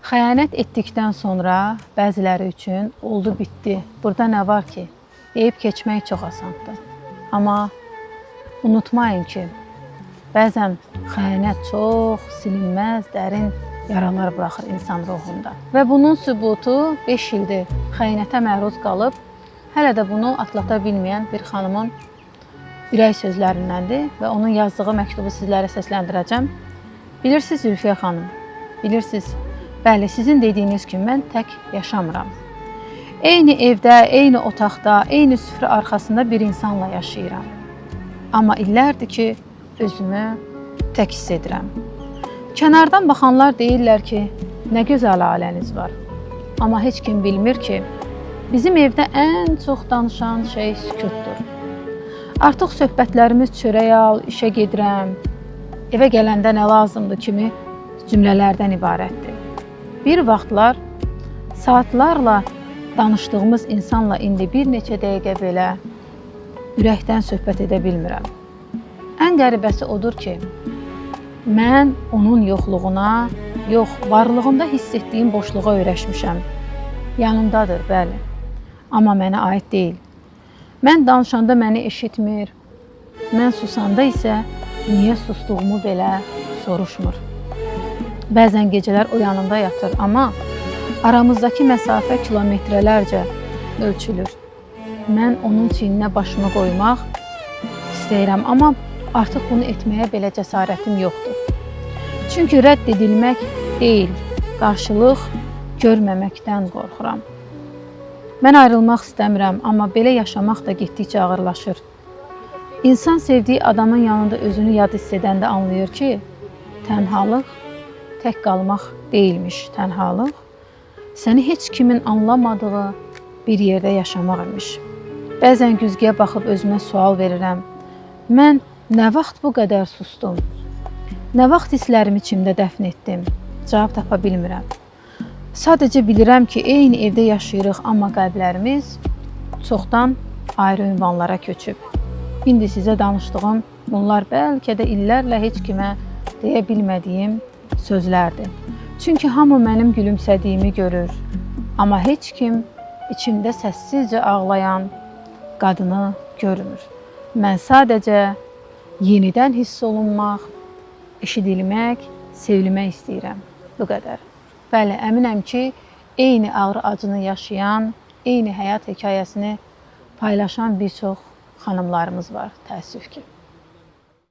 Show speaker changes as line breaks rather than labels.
Xəyanət etdikdən sonra bəziləri üçün oldu bitdi, burada nə var ki, deyib keçmək çox asandır. Amma unutmayın ki, bəzən xəyanət çox silinməz, dərin yaralar buraxır insan ruhunda. Və bunun sübutu 5 ildir xəyanətə məruz qalıb, hələ də bunu atlata bilməyən bir xanımın ürək sözlərindəndir və onun yazdığı məktubu sizlərə səsləndirəcəm. Bilirsiniz Zülfiyə xanım, bilirsiniz, bəli, sizin dediyiniz kimi mən tək yaşamıram. Eyni evdə, eyni otaqda, eyni süfrə arxasında bir insanla yaşayıram. Amma illərdir ki, özümü tək hiss edirəm. Kənardan baxanlar deyirlər ki, nə gözəl ailəniz var. Amma heç kim bilmir ki, bizim evdə ən çox danışan şey sükutdur. Artıq söhbətlərimiz çörək al, işə gedirəm, evə gələndə nə lazımdır kimi cümlələrdən ibarətdir. Bir vaxtlar saatlarla danışdığımız insanla indi bir neçə dəqiqə belə ürəkdən söhbət edə bilmirəm. Ən qəribəsi odur ki, mən onun yoxluğuna, varlığında hiss etdiyim boşluğa öyrəşmişəm. Yanımdadır, bəli, amma mənə aid deyil. Mən danışanda məni eşitmir, mən susanda isə niyə sustuğumu belə soruşmur. Bəzən gecələr o yanımda yatır, amma aramızdakı məsafə kilometrələrcə ölçülür. Mən onun çiyninə başımı qoymaq istəyirəm, amma artıq bunu etməyə belə cəsarətim yoxdur. Çünki rədd edilmək deyil, qarşılıq görməməkdən qorxuram. Mən ayrılmaq istəmirəm, amma belə yaşamaq da getdikcə ağırlaşır. İnsan sevdiyi adamın yanında özünü yad hiss edəndə anlayır ki, tənhalıq tək qalmaq deyilmiş, tənhalıq səni heç kimin anlamadığı bir yerdə yaşamaq imiş. Bəzən güzgüyə baxıb özümə sual verirəm. Mən nə vaxt bu qədər sustum? Nə vaxt hisslərimi içimdə dəfn etdim? Cavab tapa bilmirəm. Sadəcə bilirəm ki, eyni evdə yaşayırıq, amma qəlblərimiz çoxdan ayrı ünvanlara köçüb. İndi sizə danışdığım bunlar bəlkə də illərlə heç kimə deyə bilmədiyim sözlərdir. Çünki hamı mənim gülümsədiyimi görür, amma heç kim içimdə səssizcə ağlayan qadını görmür. Mən sadəcə yenidən hiss olunmaq, eşidilmək, sevilmək istəyirəm. Bu qədər. Bəli, əminəm ki, eyni ağrı acını yaşayan, eyni həyat hekayəsini paylaşan bir çox xanımlarımız var, təəssüf ki.